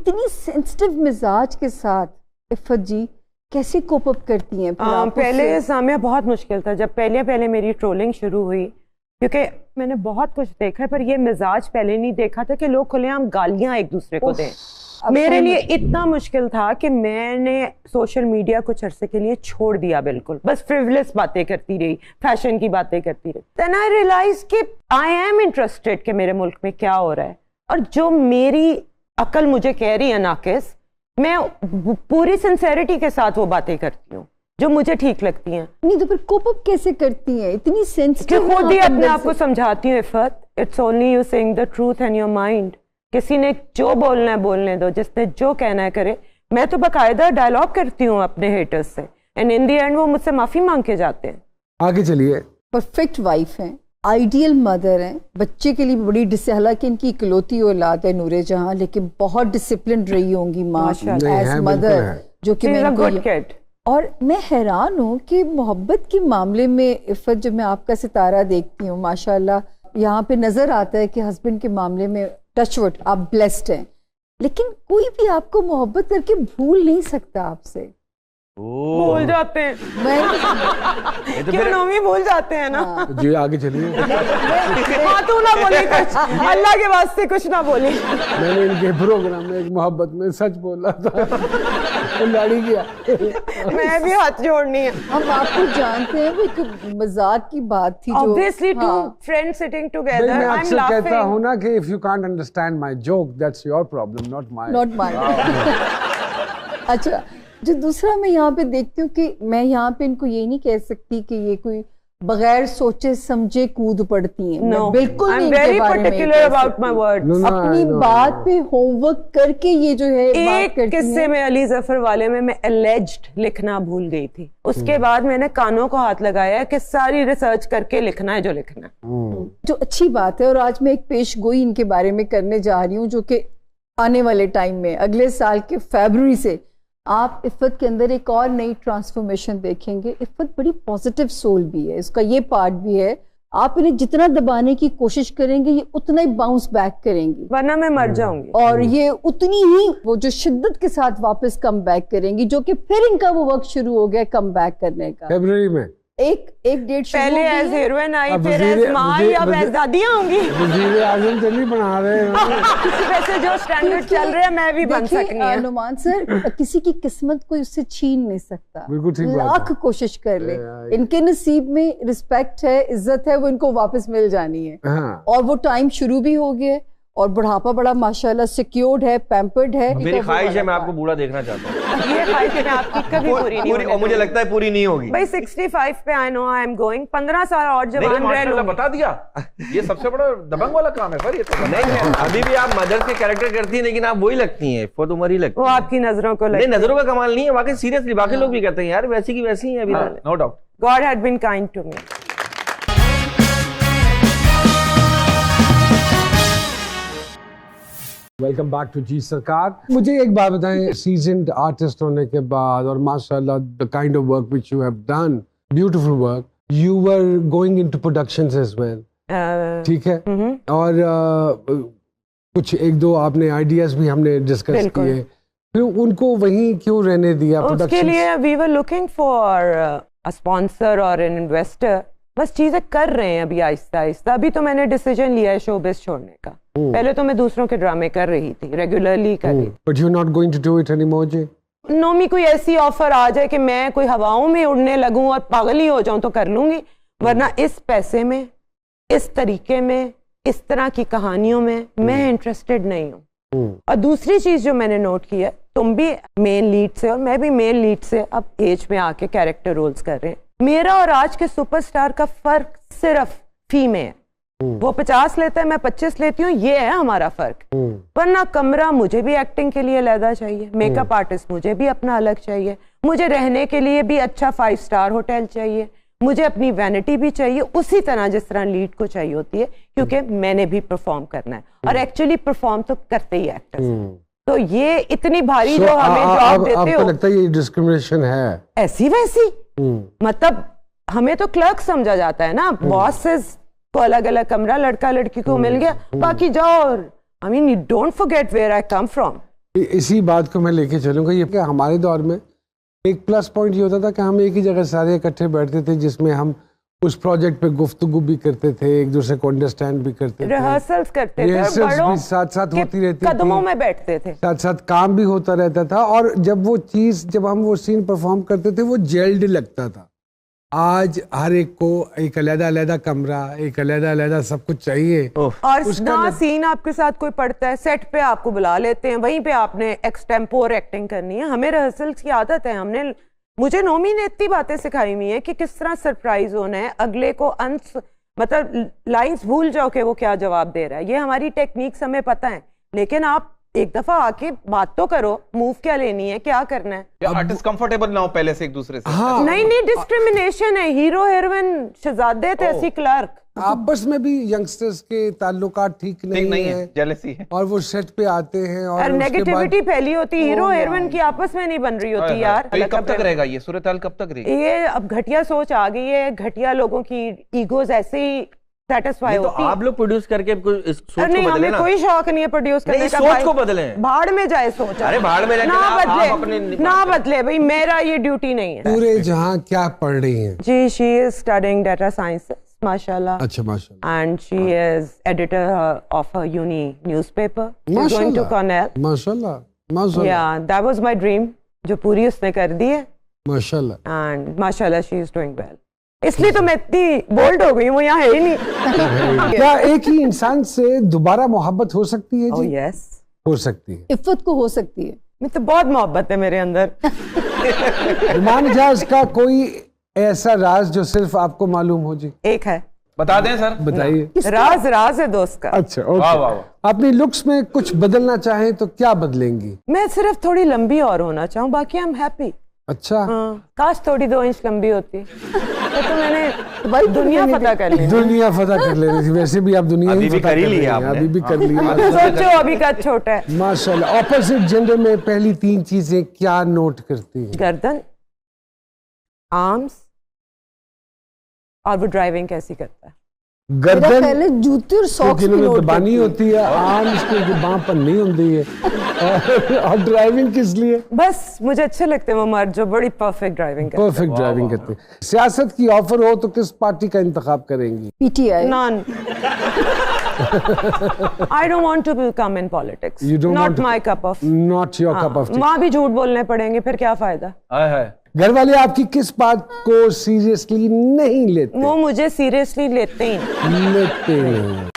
इतनी सेंसिटिव मिजाज के साथ इफ़त जी कैसे कोप अप करती हैं? पहले सामने बहुत मुश्किल था जब पहले मेरी ट्रोलिंग शुरू हुई, क्योंकि मैंने बहुत कुछ देखा है पर ये मिजाज पहले नहीं देखा था कि लोग खुलेआम गालियां एक दूसरे को दें। मेरे लिए इतना मुश्किल था कि मैंने सोशल मीडिया कुछ अरसे के लिए छोड़ दिया, बिल्कुल बस फ्रिवलेस बातें करती रही, फैशन की बातें करती रही। देन आई रियलाइज कि आई एम इंटरेस्टेड कि मेरे मुल्क में क्या हो रहा है, और जो मेरी अकल मुझे कह रही है नाकिस, मैं पूरी सिंसेरिटी के साथ वो बातें करती हूँ जो मुझे ठीक लगती हैं। नहीं तो फिर कोप अप कैसे करती हैं? इतनी सेंसिटिव खुद ही अपने आप को समझाती हूँ Iffat, it's only you saying the truth and your mind. किसी ने जो बोलना है बोलने दो, जिसने जो कहना है करे। मैं तो बाकायदा डायलॉग करती हूँ अपने हेटर्स से, एंड इन द एंड वो मुझसे माफी मांग के जाते हैं। आगे चलिए। परफेक्ट वाइफ हैं, आइडियल मदर हैं, बच्चे के लिए बड़ी हालांकि इनकी इकलौती औलाद है नूरे जहां, लेकिन बहुत डिसिप्लिन रही होंगी माँ एज मदर, जो कि मैं और मैं हैरान हूँ कि मोहब्बत के मामले में इफ़त, जब मैं आपका सितारा देखती हूँ माशाल्लाह, यहाँ पे नजर आता है कि हस्बैंड के मामले में टचवुड आप ब्लेस्ड हैं, लेकिन कोई भी आपको मोहब्बत करके भूल नहीं सकता आपसे। भूल जाते हैं क्यों नौमी भूल जाते हैं ना। जी आगे चलिए। हाँ तू ना बोली कुछ, अल्लाह के वास्ते कुछ ना बोली। मैंने इनके प्रोग्राम में एक मोहब्बत में सच बोला था, लड़ी गया। मैं भी हाथ जोड़नी है। हम आपको जानते हैं, वो एक मजाक की बात थी। Obviously two friends sitting together, मैं I'm अक्सर laughing. कहता हूँ ना कि if you can't understand my joke, that's your problem, not mine. Not mine. अच्छा, जो दूसरा मैं यहाँ पे देखती हूँ कि मैं यहाँ पे इनको ये नहीं कह सकती कि ये कोई बगैर सोचे समझे कूद पड़ती हैं। No, बिल्कुल I'm very particular about my words. अपनी बात पे होमवर्क करके ये जो है एक किस्से में अली जफर वाले में मैं alleged लिखना भूल गई थी, उसके बाद मैंने कानों को हाथ लगाया कि सारी रिसर्च करके लिखना है जो लिखना है। जो अच्छी बात है, और आज मैं एक पेश गोई इनके बारे में करने जा रही हूँ, जो कि आने वाले टाइम में अगले साल के फरवरी से आप इफ़त के अंदर एक और नई ट्रांसफॉर्मेशन देखेंगे। इफ़त बड़ी पॉजिटिव सोल भी है, इसका ये पार्ट भी है। आप इन्हें जितना दबाने की कोशिश करेंगे ये उतना ही बाउंस बैक करेंगी, वरना मैं मर जाऊंगी, और ये उतनी ही वो जो शिद्दत के साथ वापस कम बैक करेंगी, जो कि फिर इनका वो वक्त शुरू हो गया कम बैक करने का। फरवरी में एक डेट पहले एज हीरोइन आई, फिर एज माँ आई, अब एज दादियाँ होंगी। वज़ीर आज़म तो नहीं बना रहे वैसे जो स्टैंडर्ड चल रहे हैं मैं भी बन सकनी है। नुमान सर, किसी की किस्मत कोई उससे छीन नहीं सकता, लाख कोशिश कर ले। इनके नसीब में रिस्पेक्ट है, इज्जत है, वो इनको वापस मिल जानी है। और वो टाइम शुरू भी हो गया, और बुढ़ापा बड़ा माशाल्लाह सिक्योर्ड है, पैम्पर्ड है। मेरी ख्वाहिश है मैं आपको बूढ़ा देखना चाहता हूँ। ये ख्वाहिश है आपकी कभी पूरी नहीं होगी, और मुझे लगता है पूरी नहीं होगी भाई। 65 पे I know I am going, 15 साल और जवान रह लूंगी। बता दिया, ये सबसे बड़ा दबंग वाला काम है सर। ये तो नहीं है, अभी भी आप मदर के कैरेक्टर करती हैं, लेकिन आप वही लगती हैं, बहुत उम्र ही लगती है। वो आपकी नजरों को नहीं, नजरों का कमाल नहीं है, वाकई सीरियसली बाकी लोग भी कहते हैं यार वैसी की वैसी है अभी। No doubt, god had been kind to me. Welcome back to जी सरकार। मुझे एक बात बताएं, सीजन्ड आर्टिस्ट होने के बाद और माशाल्लाह the kind of work which you have done, beautiful work, you were going into productions as well, ठीक है? और कुछ एक दो आपने आइडियाज भी हमने डिस्कस किए, फिर उनको वहीं क्यों रहने दिया? उसके लिए we were looking for a sponsor और एन इन्वेस्टर। बस चीजें कर रहे हैं अभी आहिस्ता आहिस्ता। अभी तो मैंने डिसीजन लिया है शोबिज़ छोड़ने का। पहले तो मैं दूसरों के ड्रामे कर रही थी, रेगुलरली कर रही थी। But you are not going to do it anymore जी? नोमी, कोई ऐसी ऑफर आ जाए कि मैं कोई हवाओं में उड़ने लगूं और पागल ही हो जाऊं तो कर लूंगी, वरना इस पैसे में, इस तरीके में, इस तरह की कहानियों में मैं इंटरेस्टेड नहीं हूँ। और दूसरी चीज जो मैंने नोट की है, तुम भी मेन लीड से और मैं भी मेन लीड से अब एज में आके कैरेक्टर रोल्स कर रहे हैं। मेरा और आज के सुपरस्टार का फर्क सिर्फ फी में है। वो 50 लेता है, मैं 25 लेती हूँ, ये है हमारा फर्क। वरना कमरा मुझे भी एक्टिंग के लिए अलग चाहिए, मेकअप आर्टिस्ट मुझे भी अपना अलग चाहिए, मुझे रहने के लिए भी अच्छा 5 स्टार होटल चाहिए, मुझे अपनी वैनिटी भी चाहिए उसी तरह जिस तरह लीड को चाहिए होती है, क्योंकि मैंने भी परफॉर्म करना है। और एक्चुअली परफॉर्म तो करते ही एक्टर्स। तो ये इतनी भारी जो हमें जॉब देते हो, आपको लगता है ये डिस्क्रिमिनेशन है? ऐसी वैसी, मतलब हमें तो क्लर्क समझा जाता है ना, बॉसेस को अलग अलग कमरा, लड़का लड़की को मिल गया, बाकी जाओ। I mean, you don't forget where I come from. इसी बात को मैं लेके चलूंगा। ये कि हमारे दौर में एक प्लस पॉइंट ये होता था कि हम एक ही जगह सारे इकट्ठे बैठते थे, जिसमें हम उस प्रोजेक्ट पे गुफ्तगू भी करते थे, एक दूसरे को अंडरस्टैंड भी करते थे, रिहर्सल्स करते थे, रिहर्सल्स भी साथ साथ होती रहती थी, कदमों में बैठते थे, साथ साथ काम भी होता रहता था। और जब हम वो सीन परफॉर्म करते थे वो जेल्ड लगता था। आज हर एक को एक अलग-अलग कमरा, एक अलग-अलग सब कुछ चाहिए। और ना सीन आपके साथ कोई पड़ता है, सेट पे आपको बुला लेते हैं, वहीं पे आपने एक्सटेम्पोर एक्टिंग करनी है। हमें रिहर्सल्स की आदत है, मुझे नोमी ने इतनी बातें सिखाई हुई है कि किस तरह सरप्राइज होना है, अगले को मतलब लाइंस भूल जाओ कि वो क्या जवाब दे रहा है। ये हमारी टेक्निक्स हमें पता है, लेकिन आप एक दफा आके बात तो करो, मूव क्या लेनी है, क्या करना है। आर्टिस्ट कंफर्टेबल ना हो पहले से एक दूसरे से। हाँ। नहीं डिस्क्रिमिनेशन है। हीरो हीरोइन शहजादे तहसील क्लर्क, आपस में भी यंगस्टर्स के ताल्लुकात ठीक नहीं है, जेलसी है, और वो सेट पे आते हैं और नेगेटिविटी फैली होती है, हीरो हीरोइन की आपस में नहीं बन रही होती यार। तो कब तक रहेगा ये सूरत हाल, कब तक रहेगी? ये अब घटिया सोच आ गई है, घटिया लोगों की ईगोज ऐसे ही सेटिस्फाई तो होती है। आप लोग प्रोड्यूस करके इस सोच को नहीं, बदले हमें ना। कोई शौक नहीं है प्रोड्यूस करने नहीं, का। सोच को बदलें। भाड़ में जाए सोच। अरे भाड़ में जाके ना आप बदले, अपने ना बदले भाई, मेरा ये ड्यूटी नहीं है। पूरे जहां क्या पढ़ रही हैं? जी, she is studying data sciences, माशाल्लाह। अच्छा, माशाल्लाह। And she is editor of a uni newspaper. She's going to Cornell. माशाल्लाह, माशाल्लाह। Yeah, that was my dream, जो पूरी उसने कर दी है। माशाल्लाह। And माशाल्लाह she is doing well. इसलिए तो मैं इतनी बोल्ड हो गई, वो यहाँ है ही नहीं। क्या एक ही इंसान से दोबारा मोहब्बत हो सकती है? Oh जी yes, हो सकती है। इफ़्फ़त को हो सकती है। मैं तो बहुत मोहब्बत है मेरे अंदर। इमाम जाज का कोई ऐसा राज जो सिर्फ आपको मालूम हो? जी एक है, बता दें सर। बताइए। राज है दोस्त का। अच्छा, ओके। वाह वाह वाह। अपनी लुक्स में कुछ बदलना चाहें तो क्या बदलेंगी? मैं सिर्फ थोड़ी लंबी और होना चाहूँ, बाकी आई एम हैप्पी। अच्छा। काश थोड़ी 2 इंच लंबी होती तो मैंने दुनिया फतह कर ली। दुनिया फतह कर लेनी थी। वैसे भी आप दुनिया अभी ही भी फतह कर ही कर ली रही हैं, आपने। अभी भी कर लिया। सोचो अभी का छोटा है। माशाल्लाह। ऑपोजिट जेंडर में पहली 3 चीजें क्या नोट करती हैं? गर्दन, आर्म्स, और वो ड्राइविंग कैसी करता है। मेरा गर्दन पहले जूते और सॉक्स भी जिन्होंने नोट दबानी करती होती है, आर्म्स को बांह पर नहीं होती है। और ड्राइविंग किस लिए? बस मुझे अच्छे लगते हैं वो मर्द जो बड़ी परफेक्ट ड्राइविंग करते परफेक्ट ड्राइविंग करते हैं। सियासत की ऑफर हो तो किस पार्टी का इंतखाब करेंगी? PTI। हैं। None. I don't want to become in politics. You don't want Not to- my cup of. Not your cup of tea. वहाँ भी झूठ बोलने पड़ेंगे, फिर क्या फायदा। हाय हाय। घर वाले आपकी किस बात को सीरियसली नहीं लेते? वो मुझे सीरियसली लेते ही नहीं। लेते हैं।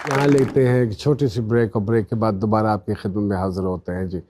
यहाँ लेते हैं एक छोटी सी ब्रेक, और ब्रेक के बाद दोबारा आपकी खिदमत में हाजिर होते हैं जी।